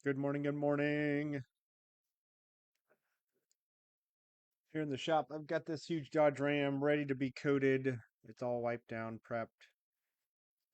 Good morning, good morning. Here in the shop, I've got this huge Dodge Ram ready to be coated. It's all wiped down, prepped.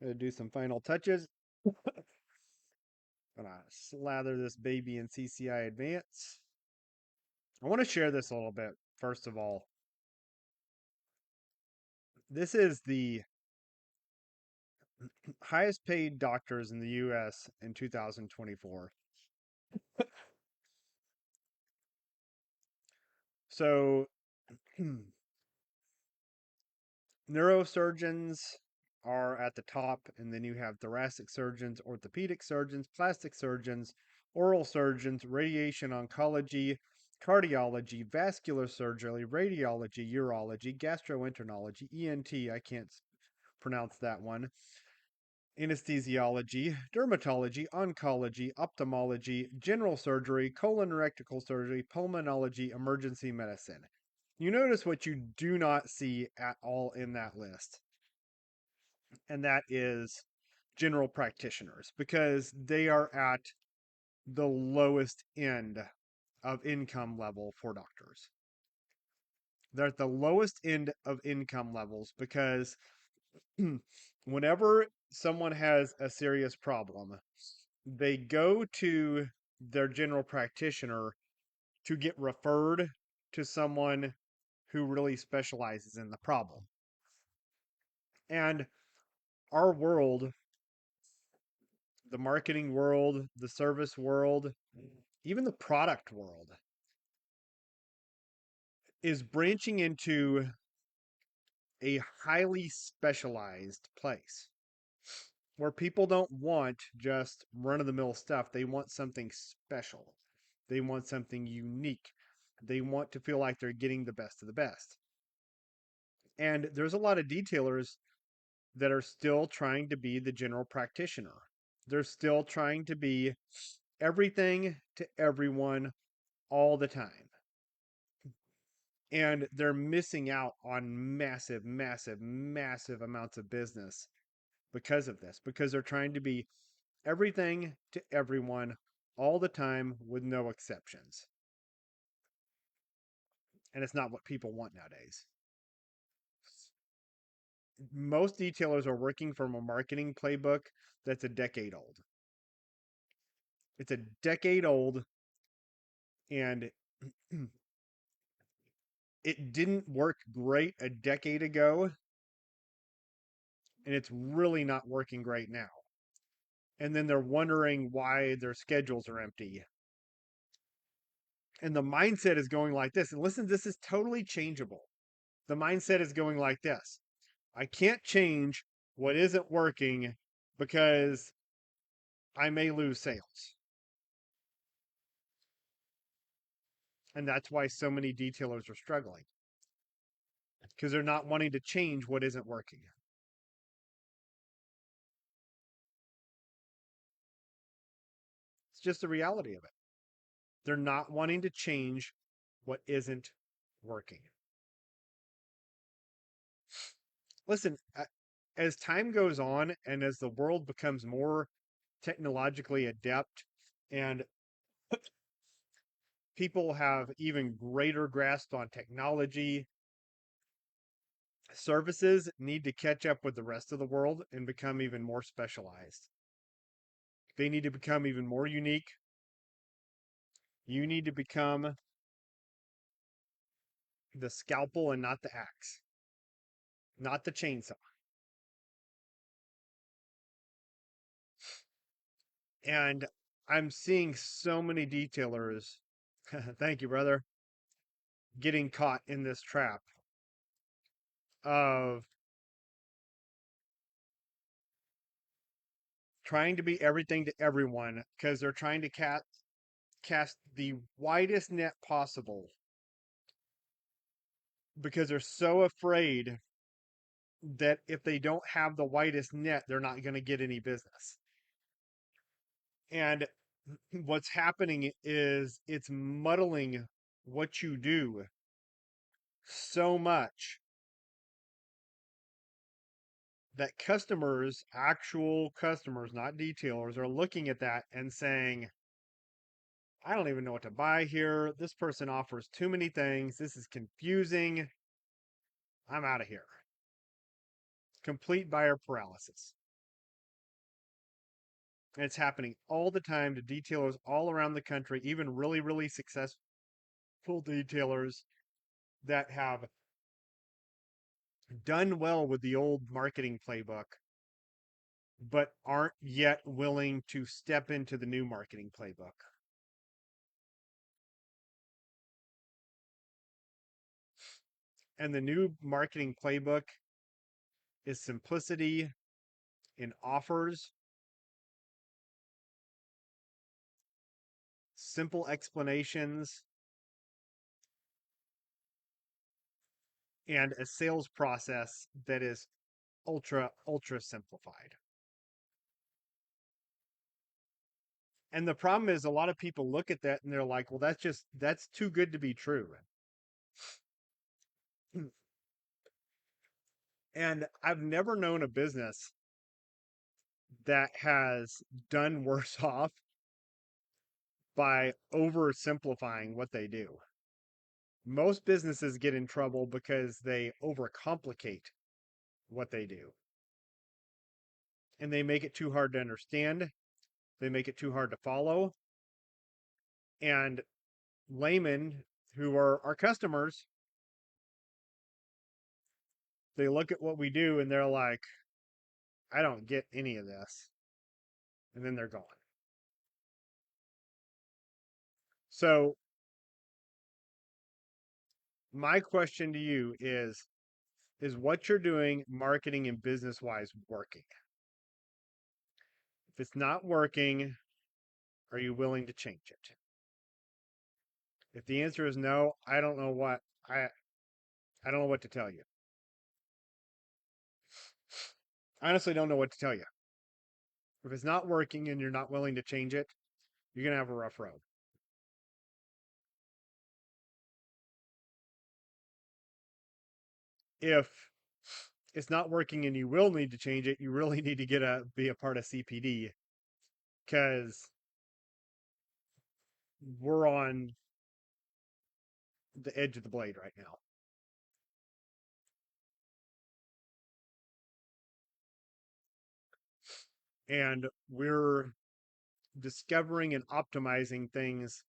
Gonna do some final touches. Gonna slather this baby in CCI Advance. I want to share this a little bit, first of all. This is the highest paid doctors in the US in 2024. So, neurosurgeons are at the top, and then you have thoracic surgeons, orthopedic surgeons, plastic surgeons, oral surgeons, radiation oncology, cardiology, vascular surgery, radiology, urology, gastroenterology, ENT, I can't pronounce that one, anesthesiology, dermatology, oncology, ophthalmology, general surgery, colorectal surgery, pulmonology, emergency medicine. You notice what you do not see at all in that list, and that is general practitioners, because they are at the lowest end of income level for doctors. They're at the lowest end of income levels because whenever someone has a serious problem, they go to their general practitioner to get referred to someone who really specializes in the problem. And our world, the marketing world, the service world, even the product world, is branching into a highly specialized place where people don't want just run of the mill stuff. They want something special, they want something unique, they want to feel like they're getting the best of the best. And there's a lot of detailers that are still trying to be the general practitioner. They're still trying to be everything to everyone all the time. And they're missing out on massive, massive, massive amounts of business because of this, because they're trying to be everything to everyone all the time with no exceptions. And it's not what people want nowadays. Most detailers are working from a marketing playbook that's a decade old. It's a decade old, and it didn't work great a decade ago, and it's really not working great now. And then they're wondering why their schedules are empty. And the mindset is going like this. And listen, this is totally changeable. The mindset is going like this: I can't change what isn't working because I may lose sales. And that's why so many detailers are struggling, because they're not wanting to change what isn't working. It's just the reality of it. They're not wanting to change what isn't working. Listen, as time goes on and as the world becomes more technologically adept and people have even greater grasp on technology, services need to catch up with the rest of the world and become even more specialized. They need to become even more unique. You need to become the scalpel and not the axe, not the chainsaw. And I'm seeing so many detailers, thank you, brother, getting caught in this trap of trying to be everything to everyone because they're trying to cast the widest net possible because they're so afraid that if they don't have the widest net, they're not going to get any business. And what's happening is it's muddling what you do so much that customers, actual customers, not detailers, are looking at that and saying, I don't even know what to buy here. This person offers too many things. This is confusing. I'm out of here. Complete buyer paralysis. And it's happening all the time to detailers all around the country, even really, really successful detailers that have done well with the old marketing playbook, but aren't yet willing to step into the new marketing playbook. And the new marketing playbook is simplicity in offers, simple explanations, and a sales process that is ultra simplified. And the problem is a lot of people look at that and they're like, well, that's too good to be true. And I've never known a business that has done worse off by oversimplifying what they do. Most businesses get in trouble because they overcomplicate what they do. And they make it too hard to understand. They make it too hard to follow. And laymen who are our customers, they look at what we do and they're like, I don't get any of this. And then they're gone. So, my question to you is what you're doing marketing and business wise working? If it's not working, are you willing to change it? If the answer is no, I don't know what I don't know what to tell you. I honestly don't know what to tell you. If it's not working and you're not willing to change it, you're going to have a rough road. If it's not working and you will need to change it, you really need to be a part of CPD, because we're on the edge of the blade right now. And we're discovering and optimizing things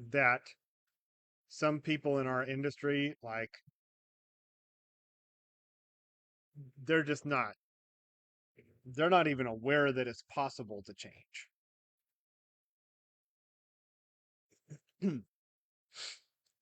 that some people in our industry, like, they're just not, they're not even aware that it's possible to change.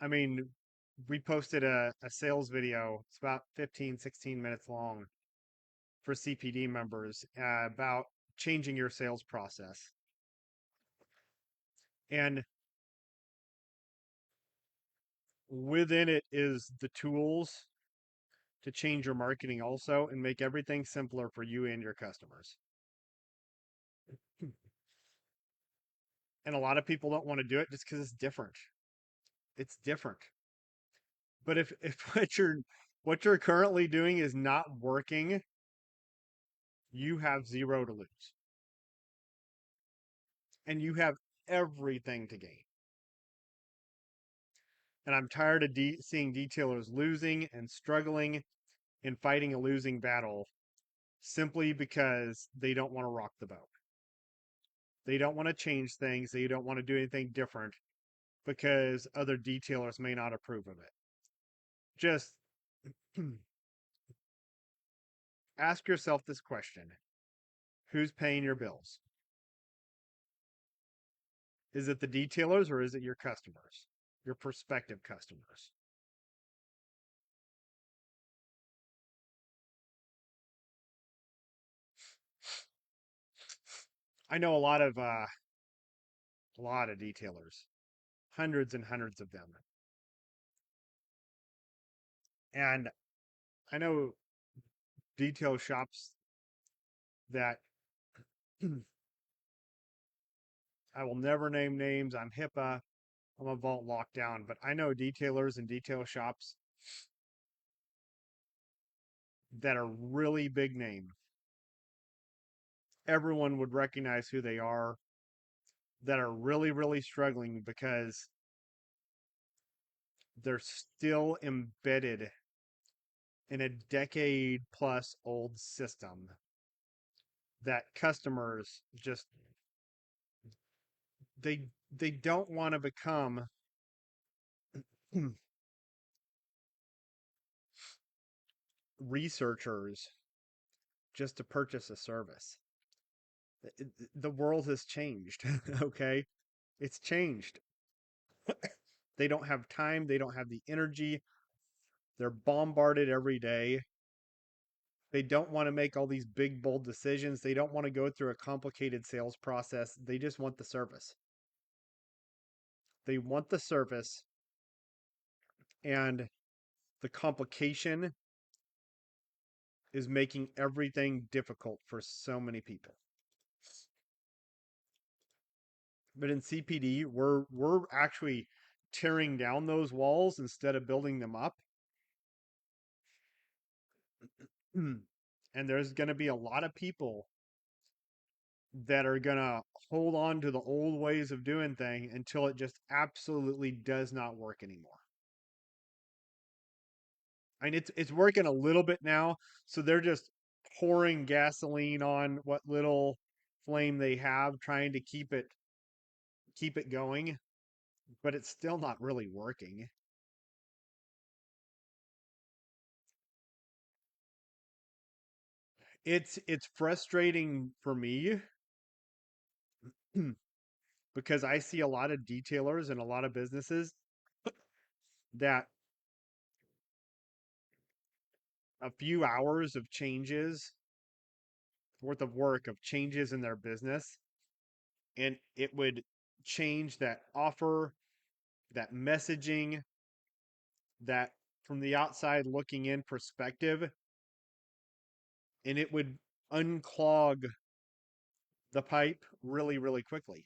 I mean, we posted a sales video. It's about 15, 16 minutes long for CPD members about changing your sales process. And within it is the tools to change your marketing also and make everything simpler for you and your customers. And a lot of people don't want to do it just because it's different. It's different. But if what you're currently doing is not working, you have zero to lose. And you have everything to gain. And I'm tired of seeing detailers losing and struggling and fighting a losing battle simply because they don't want to rock the boat. They don't want to change things. They don't want to do anything different because other detailers may not approve of it. Just ask yourself this question: who's paying your bills? Is it the detailers or is it your customers, your prospective customers? I know a lot of detailers, hundreds and hundreds of them. And I know detail shops that I will never name names. I'm HIPAA. I'm a vault lockdown, but I know detailers and detail shops that are really big name. Everyone would recognize who they are, that are really, really struggling because they're still embedded in a decade plus old system that customers just they they don't want to become researchers just to purchase a service. The world has changed. Okay, it's changed. They don't have time, they don't have the energy, they're bombarded every day. They don't want to make all these big bold decisions, they don't want to go through a complicated sales process, they just want the service. They want the service, and the complication is making everything difficult for so many people. But in CPD, we're actually tearing down those walls instead of building them up. And there's going to be a lot of people that are going to hold on to the old ways of doing things until it just absolutely does not work anymore. I mean, it's working a little bit now, so they're just pouring gasoline on what little flame they have, trying to keep it going, but it's still not really working. It's frustrating for me because I see a lot of detailers and a lot of businesses that a few hours of changes worth of work of changes in their business, and it would change that offer, that messaging, that from the outside looking in perspective, and it would unclog the pipe really, really quickly.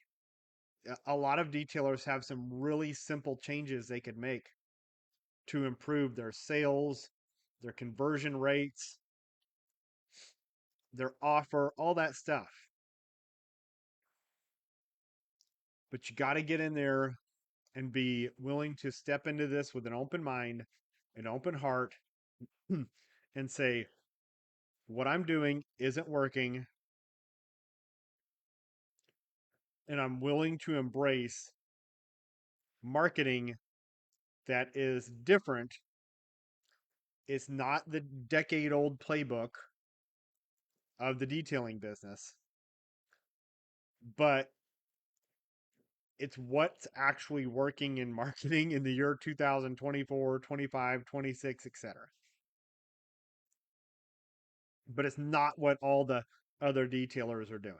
A lot of detailers have some really simple changes they could make to improve their sales, their conversion rates, their offer, all that stuff. But you got to get in there and be willing to step into this with an open mind, an open heart, and say, what I'm doing isn't working, and I'm willing to embrace marketing that is different. It's not the decade old playbook of the detailing business, but it's what's actually working in marketing in the year 2024, 25, 26, etc. But it's not what all the other detailers are doing.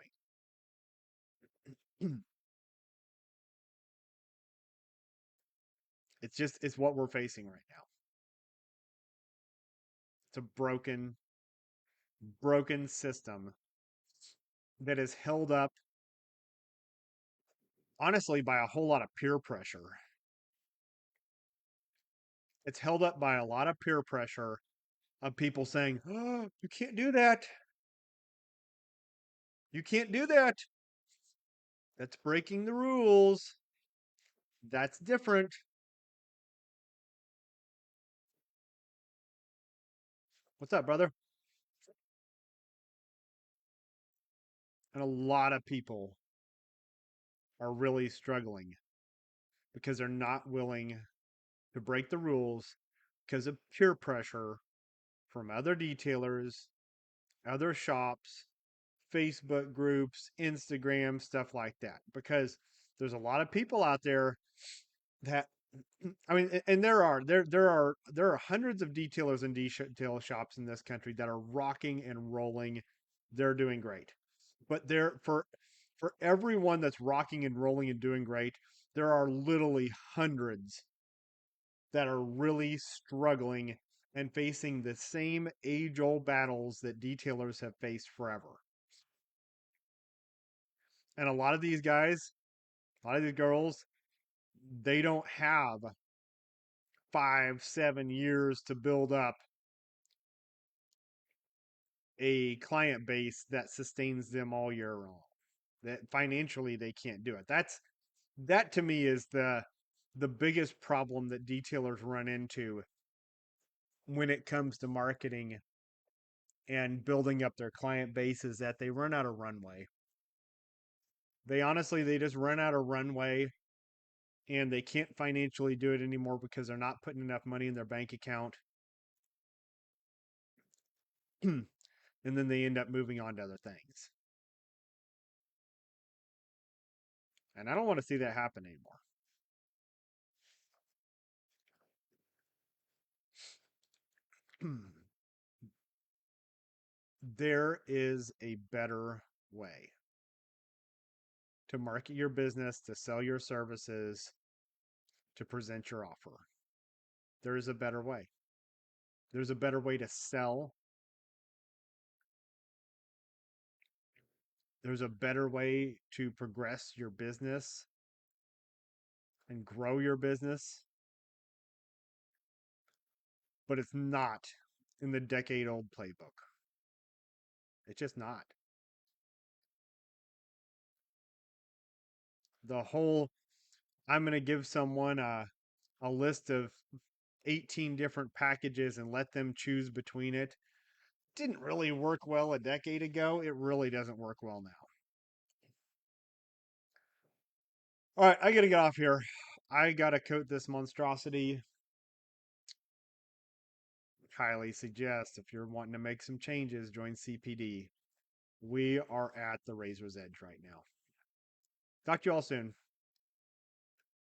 It's what we're facing right now. It's a broken system that is held up honestly by a whole lot of peer pressure. It's held up by a lot of peer pressure of people saying, "Oh, you can't do that. You can't do that. That's breaking the rules. That's different." What's up, brother? And a lot of people are really struggling because they're not willing to break the rules because of peer pressure from other detailers, other shops, Facebook groups, Instagram, stuff like that. Because there's a lot of people out there that I mean, and there are hundreds of detailers and detail shops in this country that are rocking and rolling. They're doing great, but there for everyone that's rocking and rolling and doing great, there are literally hundreds that are really struggling and facing the same age-old battles that detailers have faced forever. And a lot of these guys, a lot of these girls, they don't have 5, 7 years to build up a client base that sustains them all year long. That financially they can't do it. That to me is the biggest problem that detailers run into when it comes to marketing and building up their client base, is that they run out of runway. They just run out of runway, and they can't financially do it anymore because they're not putting enough money in their bank account. And then they end up moving on to other things. And I don't want to see that happen anymore. There is a better way to market your business, to sell your services, to present your offer. There is a better way. There's a better way to sell. There's a better way to progress your business and grow your business, but it's not in the decade-old playbook. It's just not. The whole, I'm going to give someone a list of 18 different packages and let them choose between it, didn't really work well a decade ago. It really doesn't work well now. All right, I got to get off here. I got to coat this monstrosity. Highly suggest, if you're wanting to make some changes, join CPD. We are at the razor's edge right now. Talk to you all soon.